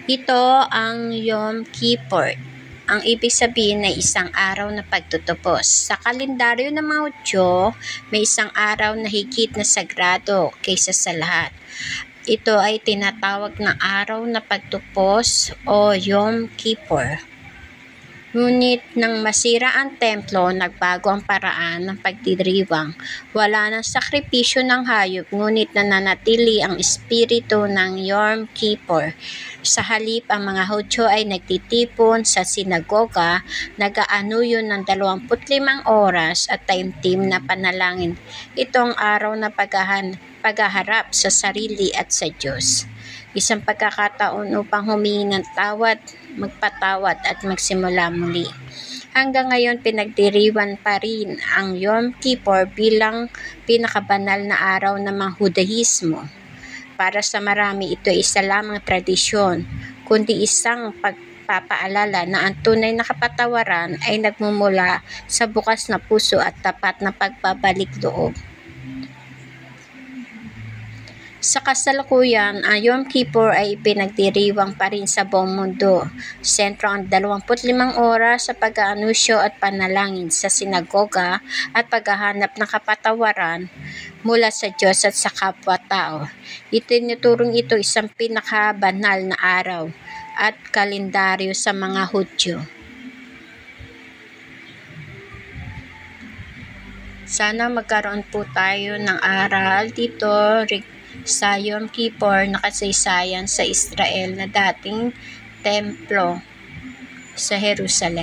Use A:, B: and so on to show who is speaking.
A: Ito ang Yom Kippur. Ang ibig sabihin ay isang araw na pagtutubos. Sa kalendaryo ng mga Hudyo, may isang araw na higit na sagrado kaysa sa lahat. Ito ay tinatawag na araw na pagtubos o Yom Kippur. Ngunit nang masira ang templo, nagbago ang paraan ng pagdiriwang. Wala nang sakripisyo ng hayop, ngunit nananatili ang espiritu ng Yom Kippur. Sa halip, ang mga Hudyo ay nagtitipon sa sinagoga, nag-aanuyo ng 25 oras at taimtim na panalangin. Ito ang araw na paghaharap sa sarili at sa Diyos. Isang pagkakataon upang humingi ng tawad, magpatawad at magsimula muli. Hanggang ngayon, pinagdiriwan pa rin ang Yom Kippur bilang pinakabanal na araw ng mga Hudahismo. Para sa marami, ito ay isa lamang tradisyon, kundi isang pagpapaalala na ang tunay na kapatawaran ay nagmumula sa bukas na puso at tapat na pagbabalik loob. Sa kasalukuyan, ang Yom Kippur ay ipinagdiriwang pa rin sa buong mundo. Sentro ang 25 oras sa pag-aanunsyo at panalangin sa sinagoga at paghahanap ng kapatawaran mula sa Diyos at sa kapwa-tao. Itinuturing ito isang pinakabanal na araw at kalendaryo sa mga Hudyo. Sana magkaroon po tayo ng aral dito sa Yom Kippur na kasaysayan sa Israel na dating templo sa Jerusalem.